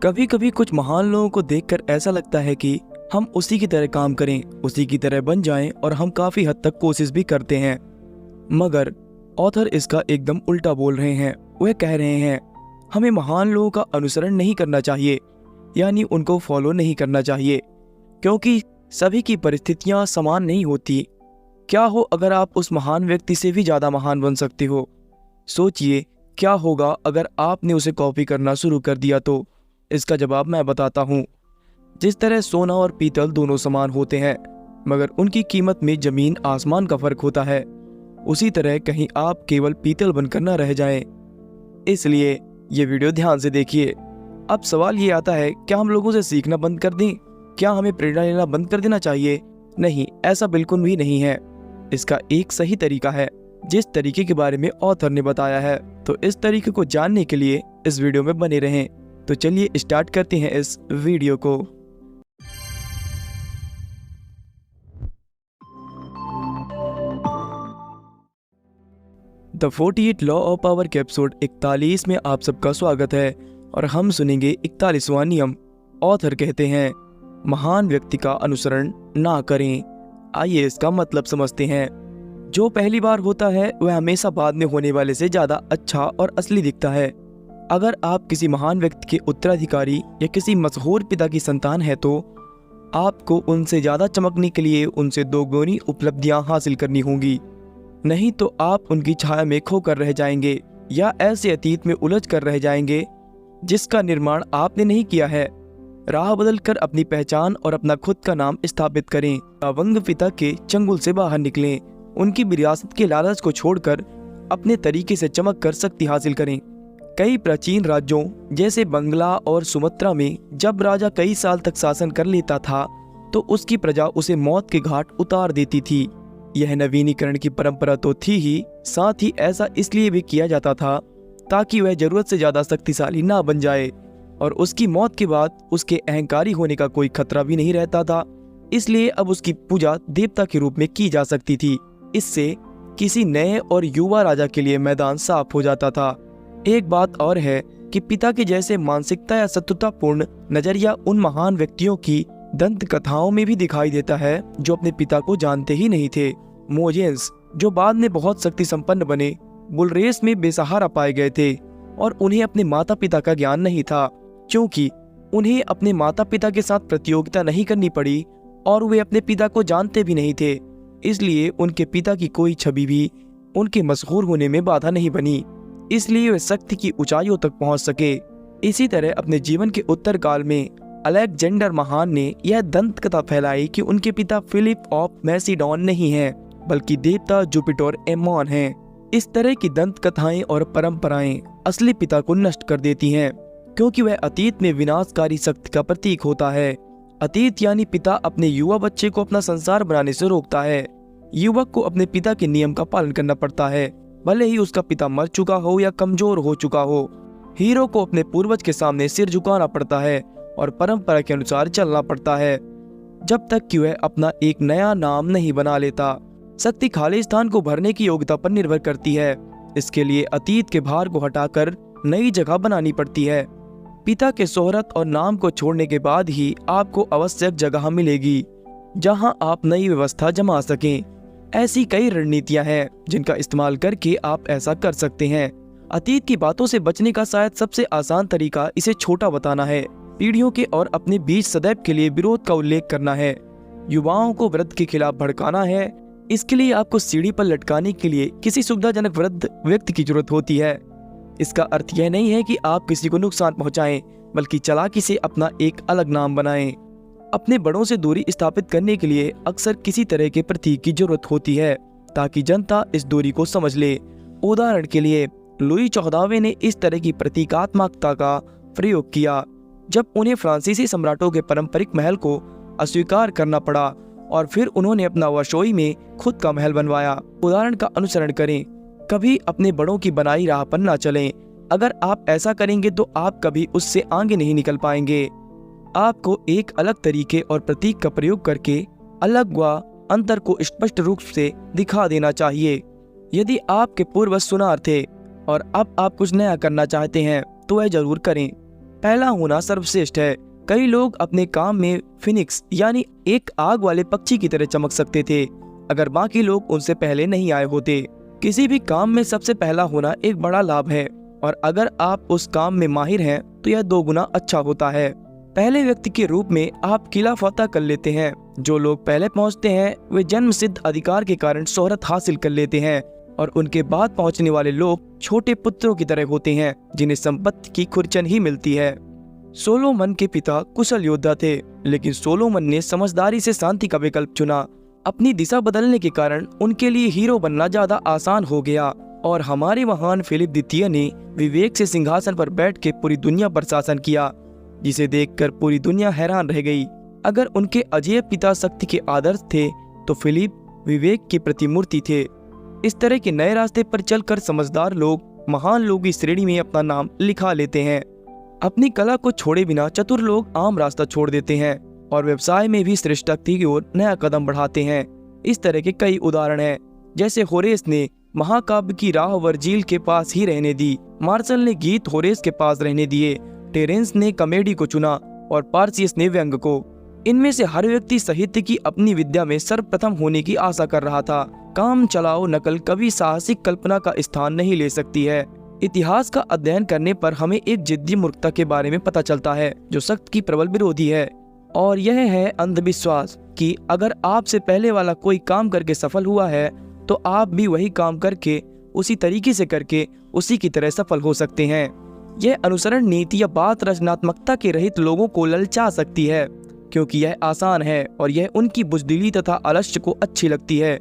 कभी कभी कुछ महान लोगों को देखकर ऐसा लगता है कि हम उसी की तरह काम करें, उसी की तरह बन जाएं, और हम काफी हद तक कोशिश भी करते हैं। मगर ऑथर इसका एकदम उल्टा बोल रहे हैं। वह कह रहे हैं हमें महान लोगों का अनुसरण नहीं करना चाहिए, यानी उनको फॉलो नहीं करना चाहिए, क्योंकि सभी की परिस्थितियां समान नहीं होती। क्या हो अगर आप उस महान व्यक्ति से भी ज़्यादा महान बन सकते हो? सोचिए क्या होगा अगर आपने उसे कॉपी करना शुरू कर दिया तो? इसका जवाब मैं बताता हूँ। जिस तरह सोना और पीतल दोनों समान होते हैं, मगर उनकी कीमत में ज़मीन आसमान का फर्क होता है, उसी तरह कहीं आप केवल पीतल बनकर न रह जाएं। इसलिए ये वीडियो ध्यान से देखिए। अब सवाल ये आता है, क्या हम लोगों से सीखना बंद कर दें? क्या हमें प्रेरणा लेना बंद कर देना चाहिए? नहीं, ऐसा बिल्कुल भी नहीं है। इसका एक सही तरीका है, जिस तरीके के बारे में ऑथर ने बताया है। तो इस तरीके को जानने के लिए इस वीडियो में बने रहें। तो चलिए स्टार्ट करते हैं इस वीडियो को। द 48 लॉ ऑफ पावर के एपिसोड 41 में आप सबका स्वागत है और हम सुनेंगे 41वां नियम। ऑथर कहते हैं महान व्यक्ति का अनुसरण ना करें। आइए इसका मतलब समझते हैं। जो पहली बार होता है वह हमेशा बाद में होने वाले से ज़्यादा अच्छा और असली दिखता है। अगर आप किसी महान व्यक्ति के उत्तराधिकारी या किसी मशहूर पिता की संतान है तो आपको उनसे ज़्यादा चमकने के लिए उनसे दोगुनी उपलब्धियां हासिल करनी होंगी, नहीं तो आप उनकी छाया में खोकर रह जाएंगे या ऐसे अतीत में उलझ कर रह जाएंगे जिसका निर्माण आपने नहीं किया है। राह बदल कर अपनी पहचान और अपना खुद का नाम स्थापित करें। अवंग पिता के चंगुल से बाहर निकलें। उनकी विरासत के लालच को छोड़कर अपने तरीके से चमक कर शक्ति हासिल करें। कई प्राचीन राज्यों जैसे बंगला और सुमत्रा में जब राजा कई साल तक शासन कर लेता था तो उसकी प्रजा उसे मौत के घाट उतार देती थी। यह नवीनीकरण की परंपरा तो थी ही, साथ ही ऐसा इसलिए भी किया जाता था ताकि वह जरूरत से ज्यादा शक्तिशाली ना बन जाए और उसकी मौत के बाद उसके अहंकारी होने का कोई खतरा भी नहीं रहता था। इसलिए अब उसकी पूजा देवता के रूप में की जा सकती थी। इससे किसी नए और युवा राजा के लिए मैदान साफ हो जाता था। एक बात और है कि पिता के जैसे मानसिकता या शत्रुतापूर्ण नजरिया उन महान व्यक्तियों की दंत कथाओं में भी दिखाई देता है जो अपने पिता को जानते ही नहीं थे। मोजेंस जो बाद में बहुत शक्ति संपन्न बने, बुल रेस में बेसहारा पाए गए थे और उन्हें अपने माता पिता का ज्ञान नहीं था, क्योंकि उन्हें अपने माता पिता के साथ प्रतियोगिता नहीं करनी पड़ी और वे अपने पिता को जानते भी नहीं थे। इसलिए उनके पिता की कोई छवि भी उनके मशहूर होने में बाधा नहीं बनी, इसलिए वे शक्ति की ऊंचाइयों तक पहुंच सके। इसी तरह अपने जीवन के उत्तर काल में अलेक्जेंडर महान ने यह दंत कथा फैलाई कि उनके पिता फिलिप ऑफ मैसिडोन नहीं हैं, बल्कि देवता जुपिटर एमोन हैं। इस तरह की दंत कथाएं और परंपराएं असली पिता को नष्ट कर देती हैं, क्योंकि वह अतीत में विनाशकारी शक्ति का प्रतीक होता है। अतीत यानी पिता अपने युवा बच्चे को अपना संसार बनाने से रोकता है। युवक को अपने पिता के नियम का पालन करना पड़ता है, भले ही उसका पिता मर चुका हो या कमजोर हो चुका हो। हीरो को अपने पूर्वज के सामने सिर झुकाना पड़ता है और परंपरा के अनुसार चलना पड़ता है, जब तक कि वह अपना एक नया नाम नहीं बना लेता। शक्ति खाली स्थान को भरने की योग्यता पर निर्भर करती है। इसके लिए अतीत के भार को हटाकर नई जगह बनानी पड़ती है। पिता के शोहरत और नाम को छोड़ने के बाद ही आपको आवश्यक जगह मिलेगी जहां आप नई व्यवस्था जमा सकें। ऐसी कई रणनीतियां हैं जिनका इस्तेमाल करके आप ऐसा कर सकते हैं। अतीत की बातों से बचने का शायद सबसे आसान तरीका इसे छोटा बताना है, पीढ़ियों के और अपने बीच सदैव के लिए विरोध का उल्लेख करना है, युवाओं को वृद्ध के खिलाफ भड़काना है। इसके लिए आपको सीढ़ी पर लटकाने के लिए किसी सुविधाजनक वृद्ध व्यक्ति की जरूरत होती है। इसका अर्थ यह नहीं है कि आप किसी को नुकसान पहुंचाएं, बल्कि चालाकी से अपना एक अलग नाम बनाएं। अपने बड़ों से दूरी स्थापित करने के लिए अक्सर किसी तरह के प्रतीक की जरूरत होती है ताकि जनता इस दूरी को समझ ले। उदाहरण के लिए लुई 14वें ने इस तरह की प्रतीकात्मकता का प्रयोग किया जब उन्हें फ्रांसीसी सम्राटों के पारंपरिक महल को अस्वीकार करना पड़ा और फिर उन्होंने अपना वर्सोई में खुद का महल बनवाया। उदाहरण का अनुसरण करें, कभी अपने बड़ों की बनाई राह पर न चलें। अगर आप ऐसा करेंगे तो आप कभी उससे आगे नहीं निकल पाएंगे। आपको एक अलग तरीके और प्रतीक का प्रयोग करके अलग व अंतर को स्पष्ट रूप से दिखा देना चाहिए। यदि आपके पूर्वज सुनार थे और अब आप कुछ नया करना चाहते हैं तो वह जरूर करें। पहला होना सर्वश्रेष्ठ है। कई लोग अपने काम में फिनिक्स यानी एक आग वाले पक्षी की तरह चमक सकते थे अगर बाकी लोग उनसे पहले नहीं आए होते। किसी भी काम में सबसे पहला होना एक बड़ा लाभ है और अगर आप उस काम में माहिर हैं तो यह 2 गुना अच्छा होता है। पहले व्यक्ति के रूप में आप किला फतह कर लेते हैं। जो लोग पहले पहुंचते हैं वे जन्म सिद्ध अधिकार के कारण शोहरत हासिल कर लेते हैं और उनके बाद पहुंचने वाले लोग छोटे पुत्रों की तरह होते हैं जिन्हें संपत्ति की खुरचन ही मिलती है। सोलोमन के पिता कुशल योद्धा थे, लेकिन सोलोमन ने समझदारी से शांति का विकल्प चुना। अपनी दिशा बदलने के कारण उनके लिए हीरो बनना ज्यादा आसान हो गया और हमारे महान फिलिप द्वितीय ने विवेक से सिंहासन पर बैठ के पूरी दुनिया पर शासन किया, जिसे देखकर पूरी दुनिया हैरान रह गई। अगर उनके अजेय पिता शक्ति के आदर्श थे तो फिलिप विवेक की प्रतिमूर्ति थे। इस तरह के नए रास्ते पर चलकर समझदार लोग महान लोगों की श्रेणी में अपना नाम लिखा लेते हैं। अपनी कला को छोड़े बिना चतुर लोग आम रास्ता छोड़ देते हैं और व्यवसाय में भी श्रेष्ठता की ओर नया कदम बढ़ाते हैं। इस तरह के कई उदाहरण हैं, जैसे होरेस ने महाकाव्य की राह वर्जिल के पास ही रहने दी, मार्शल ने गीत होरेस के पास रहने दिए, टेरेंस ने कॉमेडी को चुना और पार्सियस ने व्यंग को। इनमें से हर व्यक्ति साहित्य की अपनी विद्या में सर्वप्रथम होने की आशा कर रहा था। काम चलाओ नकल कभी साहसिक कल्पना का स्थान नहीं ले सकती है। इतिहास का अध्ययन करने पर हमें एक जिद्दी मूर्खता के बारे में पता चलता है जो सख्त की प्रबल विरोधी है, और यह है अंधविश्वास कि अगर आपसे पहले वाला कोई काम करके सफल हुआ है तो आप भी वही काम करके उसी तरीके से करके उसी की तरह सफल हो सकते हैं। यह अनुसरण नीति या बात रचनात्मकता के रहित लोगों को ललचा सकती है क्योंकि यह आसान है और यह उनकी बुजदिली तथा आलस्य को अच्छी लगती है।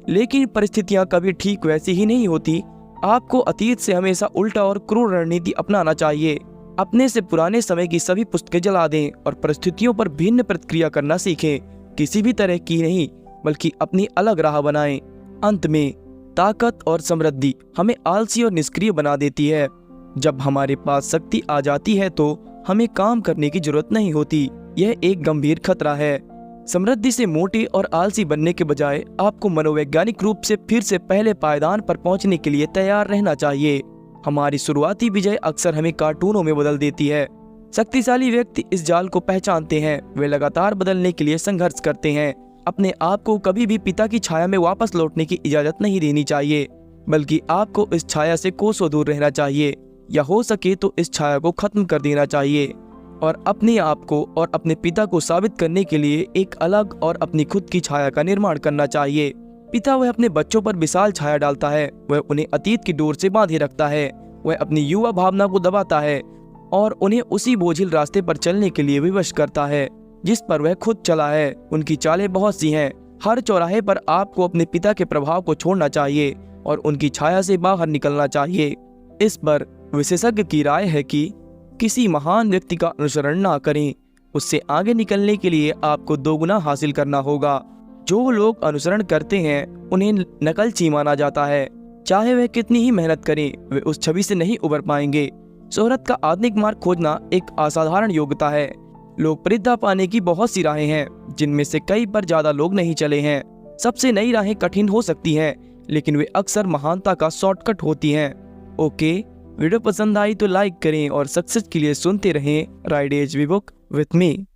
लेकिन परिस्थितियां कभी ठीक वैसी ही नहीं होती। आपको अतीत से हमेशा उल्टा और क्रूर रणनीति अपनाना चाहिए। अपने से पुराने समय की सभी पुस्तकें जला दें और परिस्थितियों पर भिन्न प्रतिक्रिया करना सीखें। किसी भी तरह की नहीं बल्कि अपनी अलग राह बनाएं। अंत में ताकत और समृद्धि हमें आलसी और निष्क्रिय बना देती है। जब हमारे पास शक्ति आ जाती है तो हमें काम करने की जरूरत नहीं होती। यह एक गंभीर खतरा है। समृद्धि से मोटे और आलसी बनने के बजाय आपको मनोवैज्ञानिक रूप से फिर से पहले पायदान पर पहुंचने के लिए तैयार रहना चाहिए। हमारी शुरुआती विजय अक्सर हमें कार्टूनों में बदल देती है। शक्तिशाली व्यक्ति इस जाल को पहचानते हैं। वे लगातार बदलने के लिए संघर्ष करते हैं। अपने आप को कभी भी पिता की छाया में वापस लौटने की इजाजत नहीं देनी चाहिए, बल्कि आपको इस छाया से कोसों दूर रहना चाहिए, या हो सके तो इस छाया को खत्म कर देना चाहिए और अपने आप को और अपने पिता को साबित करने के लिए एक अलग और अपनी खुद की छाया का निर्माण करना चाहिए। पिता वह अपने बच्चों पर विशाल छाया डालता है। वह उन्हें अतीत की डोर से बांधे रखता है। वह अपनी युवा भावना को दबाता है और उन्हें उसी बोझिल रास्ते पर चलने के लिए विवश करता है जिस पर वह खुद चला है। उनकी चालें बहुत सी हैं। हर चौराहे पर आपको अपने पिता के प्रभाव को छोड़ना चाहिए और उनकी छाया से बाहर निकलना चाहिए। इस पर विशेषज्ञ की राय है कि किसी महान व्यक्ति का अनुसरण ना करें। उससे आगे निकलने के लिए आपको 2 गुना हासिल करना होगा। जो लोग अनुसरण करते हैं उन्हें नकलची माना जाता है। चाहे वह कितनी ही मेहनत करें, वे उस छवि से नहीं उबर पाएंगे। शोहरत का आधुनिक मार्ग खोजना एक असाधारण योग्यता है। लोकप्रियता पाने की बहुत सी राहें हैं, जिनमें से कई पर ज्यादा लोग नहीं चले हैं। सबसे नई राहें कठिन हो सकती हैं, लेकिन वे अक्सर महानता का शॉर्टकट होती हैं। ओके, वीडियो पसंद आई तो लाइक करें और सक्सेस के लिए सुनते रहें राइडेज वी बुक विथ मी।